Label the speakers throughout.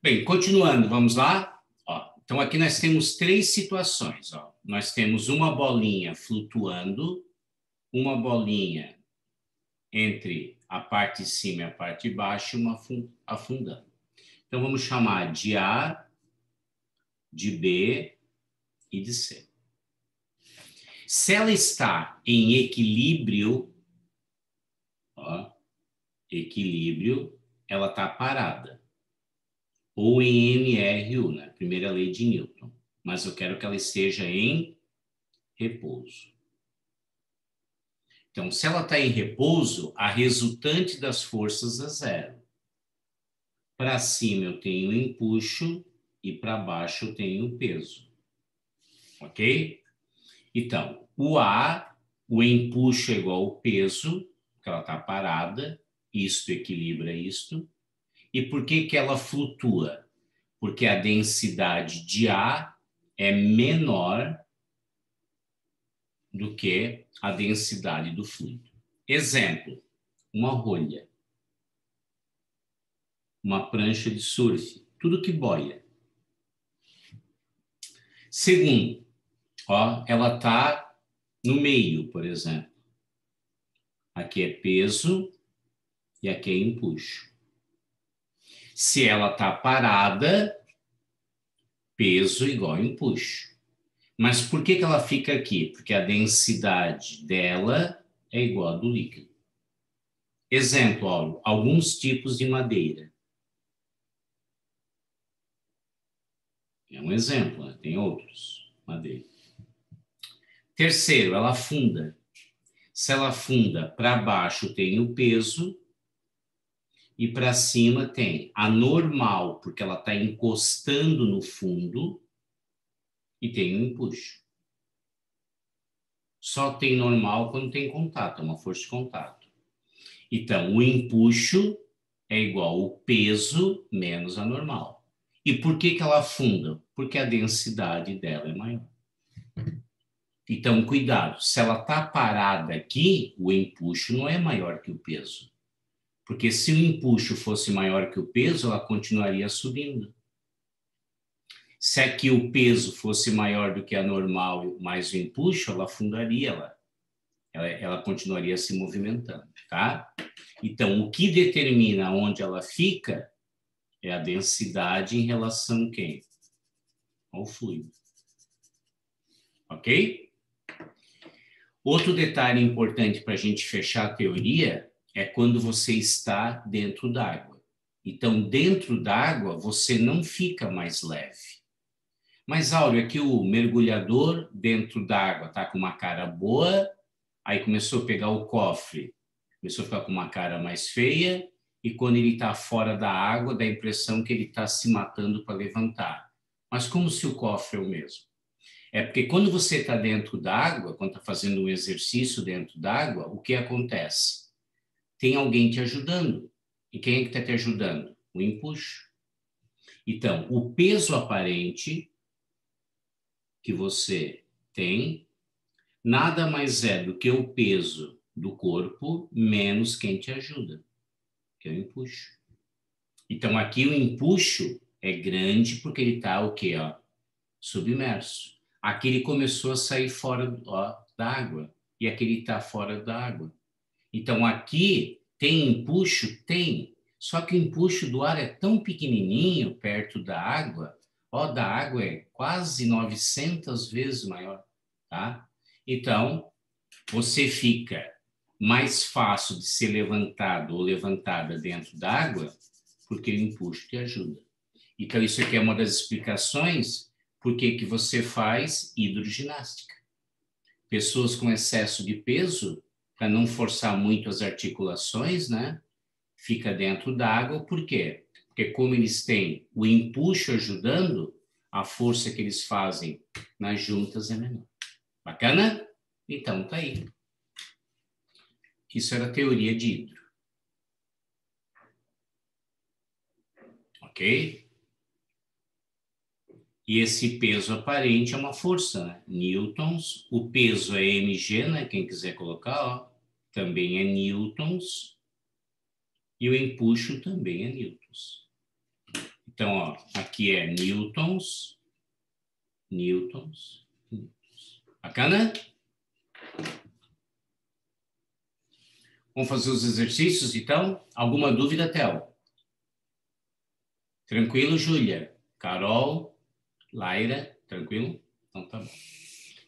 Speaker 1: Bem, continuando, vamos lá? Ó, então, aqui nós temos três situações. Ó. Nós temos uma bolinha flutuando, uma bolinha entre a parte de cima e a parte de baixo, e uma afundando. Então, vamos chamar de A, de B e de C. Se ela está em equilíbrio, ó, equilíbrio, ela está parada. Ou em MRU, né? Primeira lei de Newton. Mas eu quero que ela esteja em repouso. Então, se ela está em repouso, a resultante das forças é zero. Para cima eu tenho empuxo e para baixo eu tenho peso. Ok? Então, o A, o empuxo é igual ao peso, porque ela está parada, isto equilibra isto. E por que que ela flutua? Porque a densidade de A é menor do que a densidade do fluido. Exemplo, uma rolha, uma prancha de surf, tudo que boia. Segundo, ó, ela está no meio, por exemplo. Aqui é peso e aqui é empuxo. Se ela está parada, peso igual a empuxo. Mas por que que ela fica aqui? Porque a densidade dela é igual a do líquido. Exemplo, ó, alguns tipos de madeira. É um exemplo, né? Tem outros, madeira. Terceiro, ela afunda. Se ela afunda, para baixo tem o peso e para cima tem a normal, porque ela está encostando no fundo, e tem o empuxo. Só tem normal quando tem contato, é uma força de contato. Então, o empuxo é igual ao peso menos a normal. E por que que ela afunda? Porque a densidade dela é maior. Então, cuidado, se ela está parada aqui, o empuxo não é maior que o peso. Porque se o empuxo fosse maior que o peso, ela continuaria subindo. Se aqui o peso fosse maior do que a normal mais o empuxo, ela afundaria, ela continuaria se movimentando, tá? Então, o que determina onde ela fica é a densidade em relação a quem? Ao fluido. Ok? Outro detalhe importante para a gente fechar a teoria é quando você está dentro d'água. Então, dentro d'água, você não fica mais leve. Mas, Áureo, aqui o mergulhador dentro d'água está com uma cara boa, aí começou a pegar o cofre, começou a ficar com uma cara mais feia, e quando ele está fora da água, dá a impressão que ele está se matando para levantar. Mas como se o cofre é o mesmo? É porque quando você está dentro d'água, quando está fazendo um exercício dentro d'água, o que acontece? Tem alguém te ajudando. E quem é que está te ajudando? O empuxo. Então, o peso aparente que você tem nada mais é do que o peso do corpo menos quem te ajuda, que é o empuxo. Então, aqui o empuxo é grande porque ele está o quê? Ó, submerso. Aqui ele começou a sair fora da água e aqui ele está fora da água. Então, aqui tem empuxo? Tem. Só que o empuxo do ar é tão pequenininho perto da água, da água é quase 900 vezes maior, tá? Então, você fica mais fácil de ser levantado ou levantada dentro d'água porque o empuxo te ajuda. Então, isso aqui é uma das explicações por que você faz hidroginástica. Pessoas com excesso de peso, para não forçar muito as articulações, né? Fica dentro d'água, por quê? Porque como eles têm o empuxo ajudando, a força que eles fazem nas juntas é menor. Bacana? Então, tá aí. Isso era a teoria de hidro. Ok? E esse peso aparente é uma força, né? Newtons. O peso é mg, né? Quem quiser colocar, ó, também é newtons. E o empuxo também é newtons. Então, ó, aqui é newtons. Bacana? Vamos fazer os exercícios, então? Alguma dúvida, Theo? Tranquilo, Júlia? Carol? Laira? Tranquilo? Então tá bom.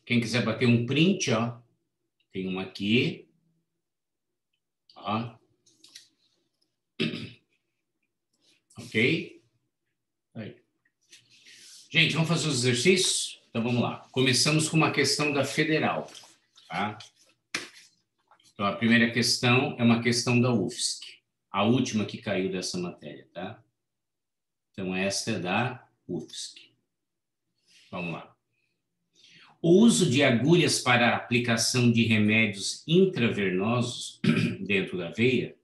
Speaker 1: Quem quiser bater um print, ó, tem uma aqui. Ó. Ok? Aí. Gente, vamos fazer os exercícios? Então vamos lá. Começamos com uma questão da federal, tá? Então a primeira questão é uma questão da UFSC, a última que caiu dessa matéria, tá? Então esta é da UFSC. Vamos lá. O uso de agulhas para a aplicação de remédios intravenosos dentro da veia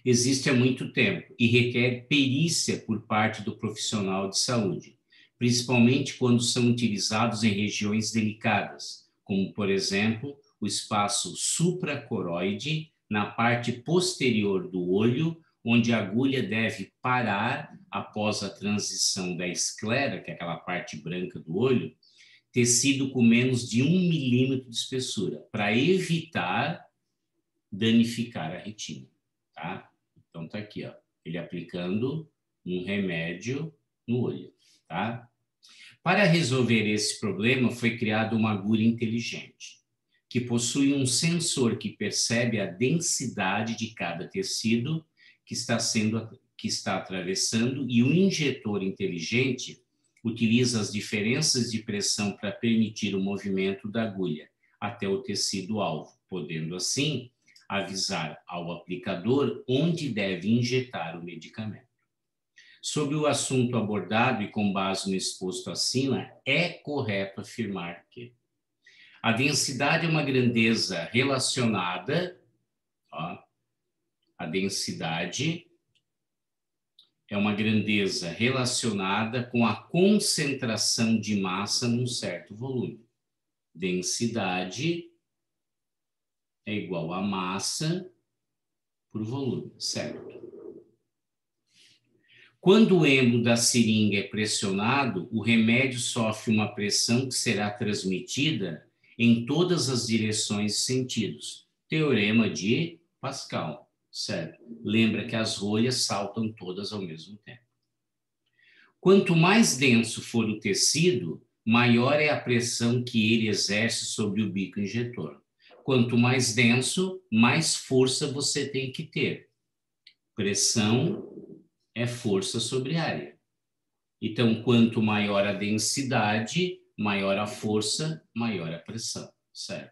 Speaker 1: existe há muito tempo e requer perícia por parte do profissional de saúde, principalmente quando são utilizados em regiões delicadas, como, por exemplo, o espaço supracoroide, na parte posterior do olho, onde a agulha deve parar após a transição da esclera, que é aquela parte branca do olho, tecido com menos de 1 milímetro de espessura, para evitar danificar a retina, tá? Então tá aqui, ó, ele aplicando um remédio no olho, tá? Para resolver esse problema, foi criada uma agulha inteligente, que possui um sensor que percebe a densidade de cada tecido que está atravessando, e o injetor inteligente utiliza as diferenças de pressão para permitir o movimento da agulha até o tecido-alvo, podendo assim avisar ao aplicador onde deve injetar o medicamento. Sobre o assunto abordado e com base no exposto acima, é correto afirmar que a densidade é uma grandeza relacionada, ó, a densidade é uma grandeza relacionada com a concentração de massa num certo volume. Densidade é igual a massa por volume, certo? Quando o êmbolo da seringa é pressionado, o remédio sofre uma pressão que será transmitida em todas as direções e sentidos. Teorema de Pascal, certo? Lembra que as rolhas saltam todas ao mesmo tempo. Quanto mais denso for o tecido, maior é a pressão que ele exerce sobre o bico injetor. Quanto mais denso, mais força você tem que ter. Pressão é força sobre área. Então, quanto maior a densidade, maior a força, maior a pressão, certo?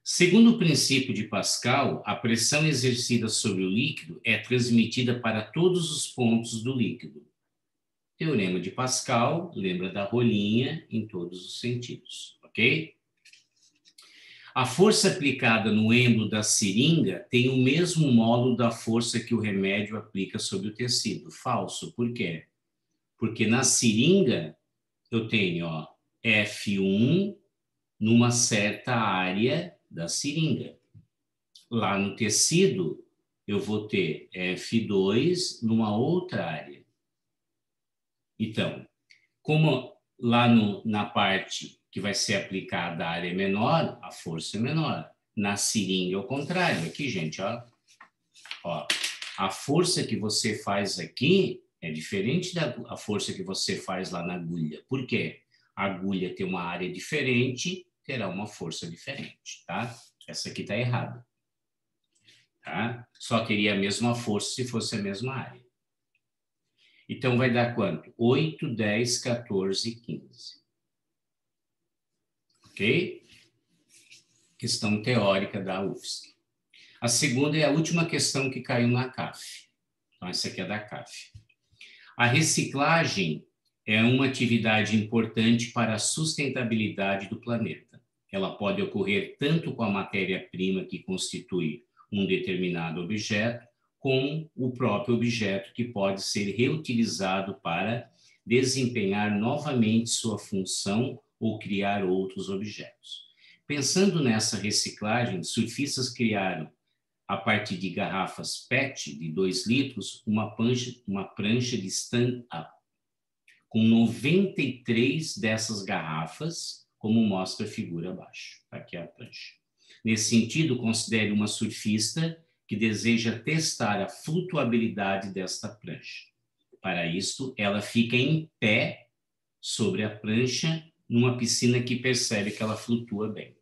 Speaker 1: Segundo o princípio de Pascal, a pressão exercida sobre o líquido é transmitida para todos os pontos do líquido. Teorema de Pascal, lembra da rolinha em todos os sentidos, ok? A força aplicada no êmbolo da seringa tem o mesmo módulo da força que o remédio aplica sobre o tecido. Falso. Por quê? Porque na seringa eu tenho, ó, F1 numa certa área da seringa. Lá no tecido, eu vou ter F2 numa outra área. Então, como lá na parte que vai ser aplicada a área menor, a força é menor. Na seringa é o contrário. Aqui, gente, ó, a força que você faz aqui é diferente da força que você faz lá na agulha. Por quê? A agulha tem uma área diferente, terá uma força diferente, tá? Essa aqui tá errada. Tá? Só teria a mesma força se fosse a mesma área. Então vai dar quanto? 8, 10, 14, 15. Ok? Questão teórica da UFSC. A segunda é a última questão que caiu na CAF. Então, essa aqui é da CAF. A reciclagem é uma atividade importante para a sustentabilidade do planeta. Ela pode ocorrer tanto com a matéria-prima que constitui um determinado objeto, como o próprio objeto que pode ser reutilizado para desempenhar novamente sua função ou criar outros objetos. Pensando nessa reciclagem, surfistas criaram a partir de garrafas PET de 2 litros, uma prancha de stand-up, com 93 dessas garrafas, como mostra a figura abaixo. Aqui é a prancha. Nesse sentido, considere uma surfista que deseja testar a flutuabilidade desta prancha. Para isso, ela fica em pé sobre a prancha numa piscina que percebe que ela flutua bem.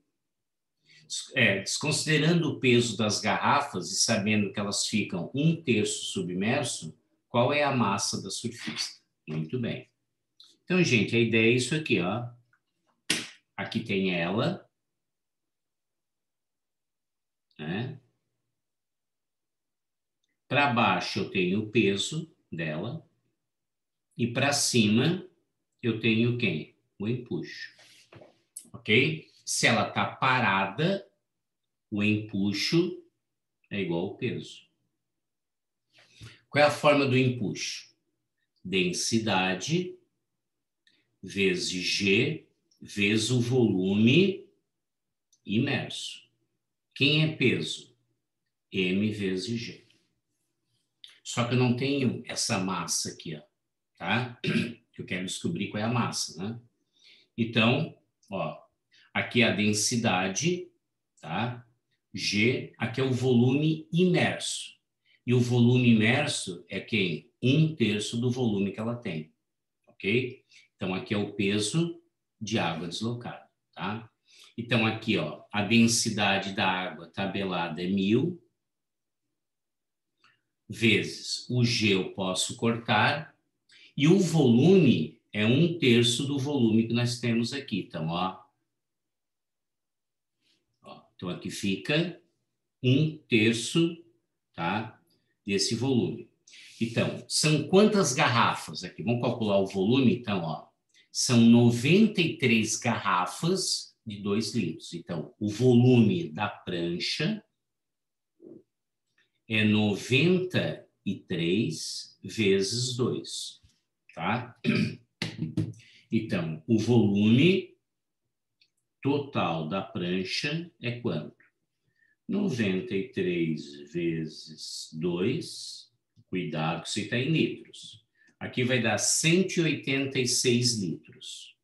Speaker 1: Desconsiderando o peso das garrafas e sabendo que elas ficam 1/3 submerso, qual é a massa da surfista? Muito bem. Então, gente, a ideia é isso aqui, ó. Aqui tem ela, né? Para baixo eu tenho o peso dela e para cima eu tenho quem? O empuxo, ok? Se ela está parada, o empuxo é igual ao peso. Qual é a forma do empuxo? Densidade vezes G vezes o volume imerso. Quem é peso? M vezes G. Só que eu não tenho essa massa aqui, ó, tá? Eu quero descobrir qual é a massa, né? Então, ó, aqui é a densidade, tá? G, aqui é o volume imerso. E o volume imerso é quem? 1/3 do volume que ela tem, ok? Então, aqui é o peso de água deslocada, tá? Então, aqui, ó, a densidade da água tabelada é 1000, vezes o G eu posso cortar, e o volume é 1/3 do volume que nós temos aqui. Então, ó, então aqui fica 1/3, tá, desse volume. Então, são quantas garrafas aqui? Vamos calcular o volume, então, ó. São 93 garrafas de 2 litros. Então, o volume da prancha é 93 vezes 2, tá? Então, o volume total da prancha é quanto? 93 vezes 2, cuidado que isso está em litros. Aqui vai dar 186 litros.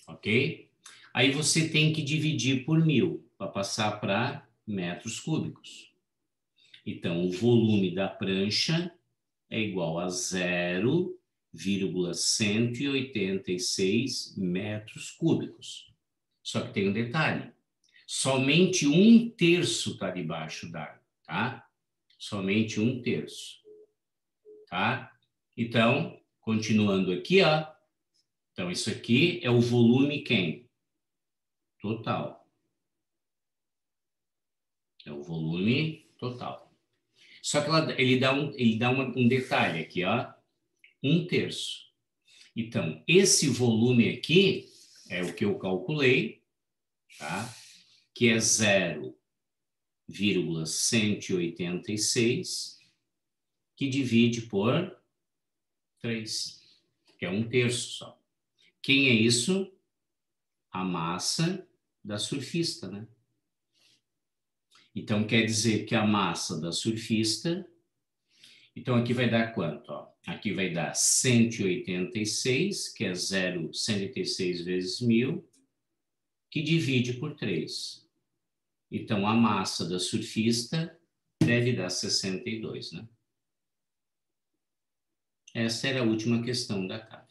Speaker 1: Ok? Aí você tem que dividir por 1000 para passar para metros cúbicos. Então, o volume da prancha é igual a 0,186 metros cúbicos. Só que tem um detalhe. Somente 1/3 está debaixo d'água, tá? Somente 1/3, tá? Então, continuando aqui, ó. Então, isso aqui é o volume quem? Total. É o volume total. Só que ele dá um detalhe aqui, ó. 1/3. Então, esse volume aqui é o que eu calculei, tá? Que é 0,186, que divide por 3, que é 1/3 só. Quem é isso? A massa da surfista, né? Então, quer dizer que a massa da surfista... Então, aqui vai dar quanto? Ó? Aqui vai dar 186, que é 186 vezes 1000, que divide por 3. Então, a massa da surfista deve dar 62, né? Essa era a última questão da CAF.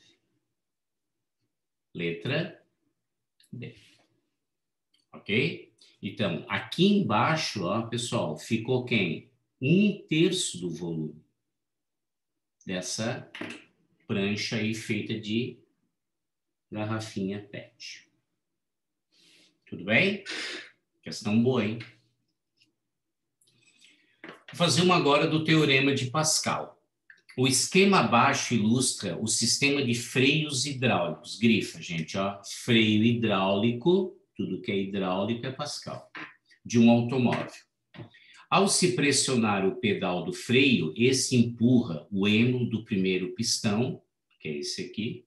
Speaker 1: Letra B. Ok? Então, aqui embaixo, ó, pessoal, ficou quem? 1/3 do volume dessa prancha aí feita de garrafinha PET. Tudo bem? Questão boa, hein? Vou fazer uma agora do Teorema de Pascal. O esquema abaixo ilustra o sistema de freios hidráulicos. Grifa, gente, ó. Freio hidráulico, tudo que é hidráulico é Pascal, de um automóvel. Ao se pressionar o pedal do freio, esse empurra o êmbolo do primeiro pistão, que é esse aqui,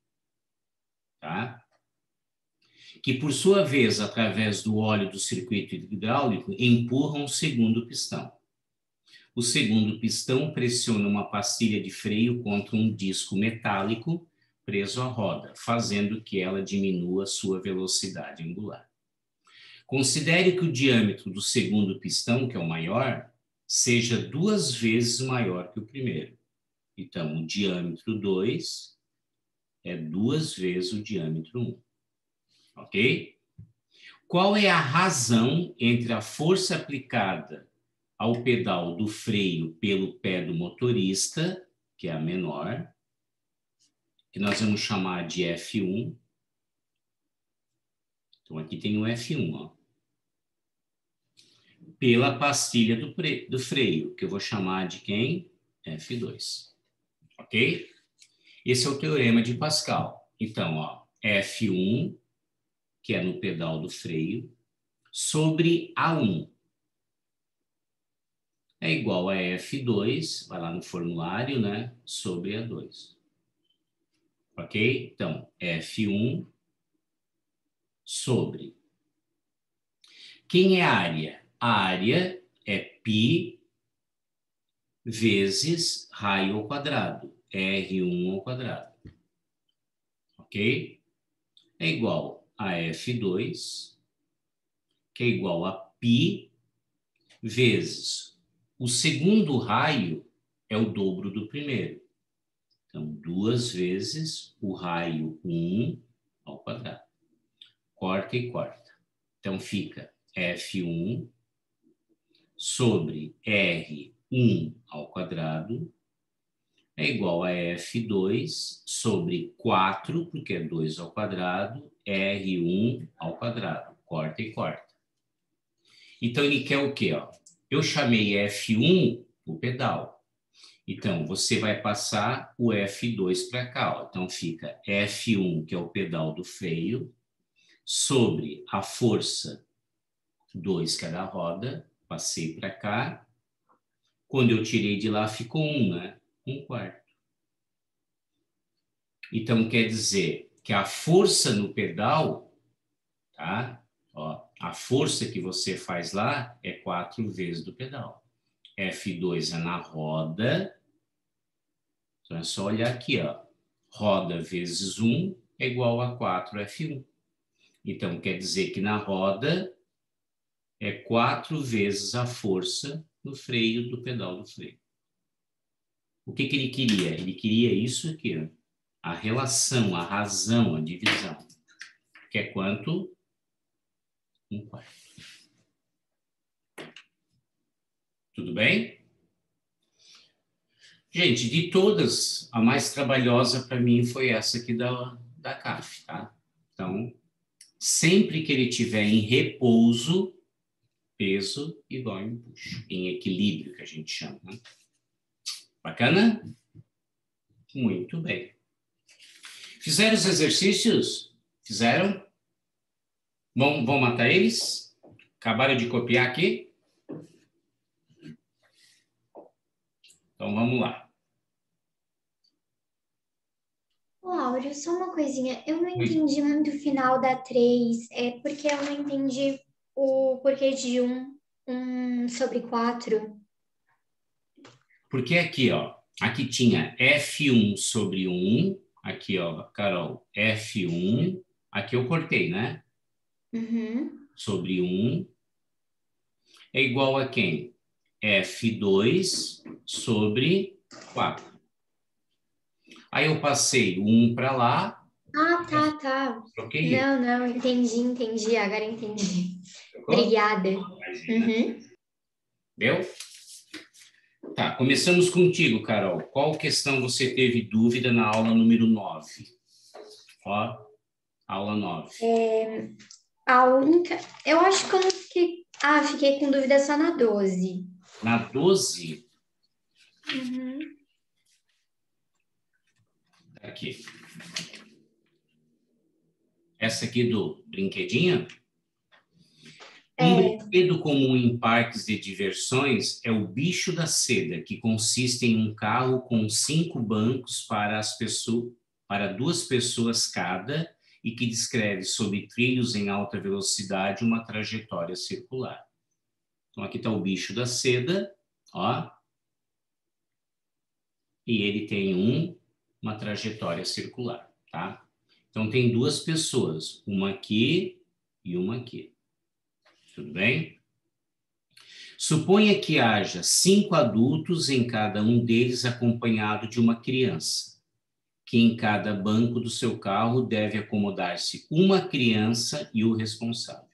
Speaker 1: tá? que por sua vez, através do óleo do circuito hidráulico, empurram o segundo pistão. O segundo pistão pressiona uma pastilha de freio contra um disco metálico preso à roda, fazendo que ela diminua sua velocidade angular. Considere que o diâmetro do segundo pistão, que é o maior, seja 2 vezes maior que o primeiro. Então, o diâmetro 2 é 2 vezes o diâmetro 1. Ok? Qual é a razão entre a força aplicada ao pedal do freio pelo pé do motorista, que é a menor, que nós vamos chamar de F1. Então, aqui tem o F1, ó. Pela pastilha do freio, que eu vou chamar de quem? F2. Ok? Esse é o teorema de Pascal. Então, ó, F1, que é no pedal do freio, sobre A1 é igual a F2, vai lá no formulário, né? Sobre A2. Ok? Então, F1 sobre. Quem é a área? A área é π vezes raio ao quadrado, R1 ao quadrado. Ok? É igual a F2, que é igual a π vezes o segundo raio é o dobro do primeiro. Então, 2 vezes o raio 1 ao quadrado. Corta e corta. Então, fica F1 sobre R1 ao quadrado é igual a F2 sobre 4, porque é 2 ao quadrado, R1 ao quadrado. Corta e corta. Então, ele quer o quê? Ó? Eu chamei F1 o pedal. Então, você vai passar o F2 para cá. Ó. Então, fica F1, que é o pedal do freio, sobre a força 2, que é da roda. Passei para cá. Quando eu tirei de lá, ficou 1, né? 1/4. Então, quer dizer que a força no pedal, tá? Ó, a força que você faz lá é 4 vezes do pedal. F2 é na roda. Então, é só olhar aqui, ó. Roda vezes 1 é igual a 4F1. Então, quer dizer que na roda é 4 vezes a força no freio do pedal do freio. O que ele queria? Ele queria isso aqui, ó. A relação, a razão, a divisão. Que é quanto? 1/4. Tudo bem? Gente, de todas, a mais trabalhosa para mim foi essa aqui da CAF, tá? Então, sempre que ele tiver em repouso, peso igual a empuxo, em equilíbrio, que a gente chama. Né? Bacana? Muito bem. Fizeram os exercícios? Fizeram? Vão matar eles? Acabaram de copiar aqui? Então, vamos lá.
Speaker 2: Ô, Áureo, só uma coisinha. Eu não entendi muito o final da 3, porque eu não entendi o porquê de 1 sobre 4.
Speaker 1: Porque aqui, ó, aqui tinha F1 sobre 1, aqui, ó, Carol, F1, aqui eu cortei, né?
Speaker 2: Uhum.
Speaker 1: Sobre 1 é igual a quem? F2 sobre 4. Aí eu passei o 1 para lá.
Speaker 2: Ah, tá.
Speaker 1: Troquei.
Speaker 2: Não, entendi. Agora entendi.
Speaker 1: Trocou?
Speaker 2: Obrigada.
Speaker 1: Imagina.
Speaker 2: Uhum.
Speaker 1: Deu? Tá, começamos contigo, Carol. Qual questão você teve dúvida na aula número 9? Ó, aula 9.
Speaker 2: A única. Eu acho que eu não fiquei. Ah, fiquei com dúvida só na 12.
Speaker 1: Na 12,
Speaker 2: Uhum.
Speaker 1: aqui. Essa aqui do brinquedinho. Um brinquedo comum em parques de diversões é o bicho da seda, que consiste em um carro com 5 bancos para 2 pessoas cada e que descreve sobre trilhos em alta velocidade uma trajetória circular. Então, aqui está o bicho da seda, ó, e ele tem uma trajetória circular, tá? Então, tem duas pessoas, uma aqui e uma aqui. Tudo bem? Suponha que haja 5 adultos em cada um deles acompanhado de uma criança, que em cada banco do seu carro deve acomodar-se uma criança e o responsável.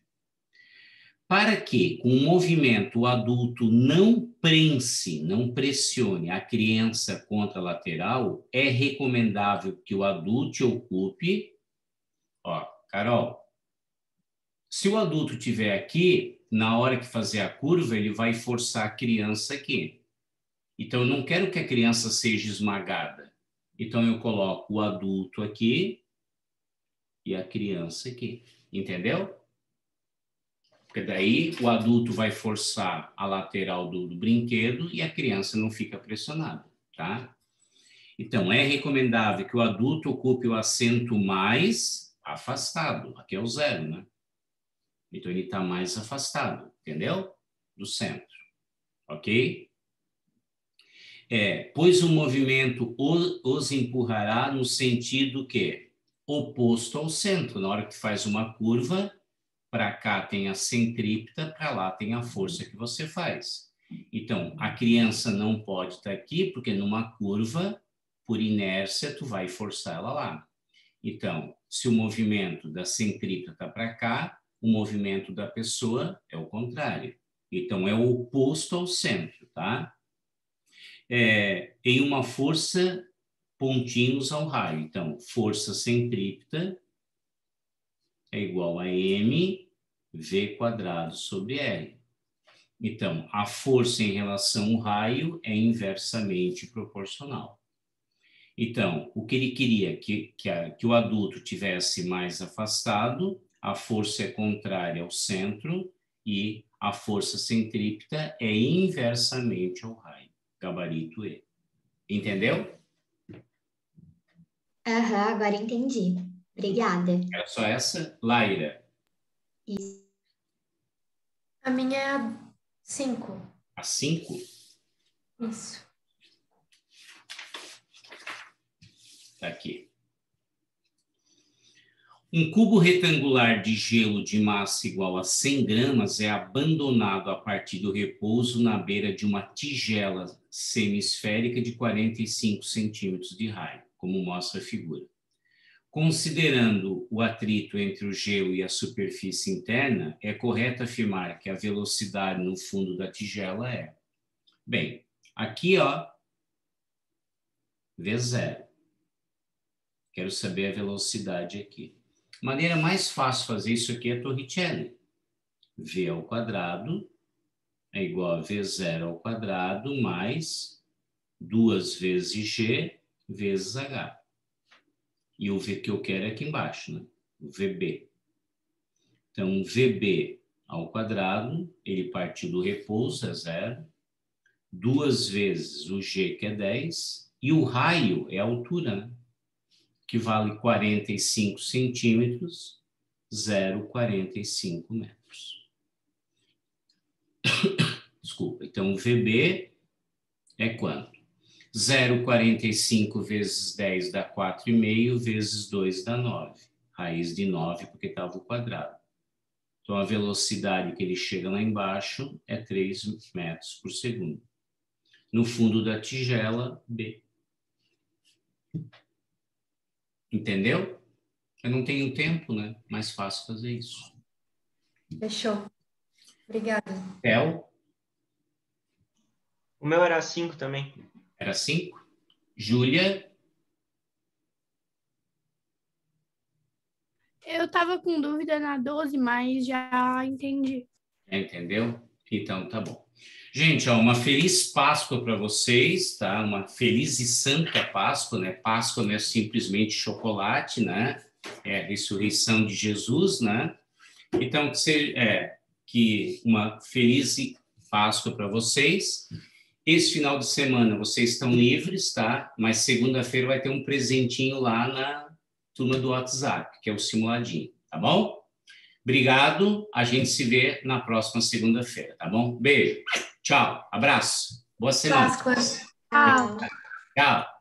Speaker 1: Para que, com o movimento, o adulto não pressione a criança contra a lateral, é recomendável que o adulto ocupe... Ó, Carol, se o adulto estiver aqui, na hora que fazer a curva, ele vai forçar a criança aqui. Então, eu não quero que a criança seja esmagada. Então, eu coloco o adulto aqui e a criança aqui. Entendeu? Porque daí o adulto vai forçar a lateral do brinquedo e a criança não fica pressionada, tá? Então, é recomendável que o adulto ocupe o assento mais afastado. Aqui é o 0, né? Então, ele está mais afastado, entendeu? Do centro, ok? Pois o movimento os empurrará no sentido que oposto ao centro. Na hora que faz uma curva, para cá tem a centrípeta, para lá tem a força que você faz. Então, a criança não pode estar aqui, porque numa curva, por inércia, tu vai forçar ela lá. Então, se o movimento da centrípeta está para cá, o movimento da pessoa é o contrário. Então, é o oposto ao centro, tá? Em uma força pontinhos ao raio. Então, força centrípeta é igual a mv² sobre R. Então, a força em relação ao raio é inversamente proporcional. Então, o que ele queria que o adulto tivesse mais afastado, a força é contrária ao centro e a força centrípeta é inversamente ao raio, gabarito E. Entendeu?
Speaker 2: Agora entendi. Obrigada.
Speaker 1: É só essa, Laira?
Speaker 2: Isso.
Speaker 3: A minha é a 5.
Speaker 1: A 5?
Speaker 3: Isso.
Speaker 1: Tá aqui. Um cubo retangular de gelo de massa igual a 100 gramas é abandonado a partir do repouso na beira de uma tigela semisférica de 45 centímetros de raio, como mostra a figura. Considerando o atrito entre o gelo e a superfície interna, é correto afirmar que a velocidade no fundo da tigela é... Bem, aqui, ó, V0. Quero saber a velocidade aqui. A maneira mais fácil de fazer isso aqui é Torricelli. V ao quadrado é igual a V0 ao quadrado mais 2 vezes G vezes H. E o V que eu quero é aqui embaixo, né? O VB. Então, VB ao quadrado, ele partiu do repouso, é 0. 2 vezes o G, que é 10. E o raio é a altura, né? Que vale 45 centímetros, 0,45 metros. Desculpa. Então, o VB é quanto? 0,45 vezes 10 dá 4,5, vezes 2 dá 9. Raiz de 9, porque estava o quadrado. Então, a velocidade que ele chega lá embaixo é 3 metros por segundo. No fundo da tigela, B. Entendeu? Eu não tenho tempo, né? Mais fácil fazer isso.
Speaker 3: Fechou. Obrigada.
Speaker 1: Theo?
Speaker 4: O meu era 5 também.
Speaker 1: Era 5? Júlia?
Speaker 5: Eu estava com dúvida na 12, mas já entendi.
Speaker 1: Entendeu? Então, tá bom. Gente, ó, uma feliz Páscoa para vocês, tá? Uma feliz e santa Páscoa, né? Páscoa não é simplesmente chocolate, né? É a ressurreição de Jesus, né? Então, que uma feliz Páscoa para vocês. Esse final de semana vocês estão livres, tá? Mas segunda-feira vai ter um presentinho lá turma do WhatsApp, que é o simuladinho, tá bom? Obrigado, a gente se vê na próxima segunda-feira, tá bom? Beijo, tchau, abraço, boa semana.
Speaker 3: Páscoa.
Speaker 5: Tchau.
Speaker 1: Tchau.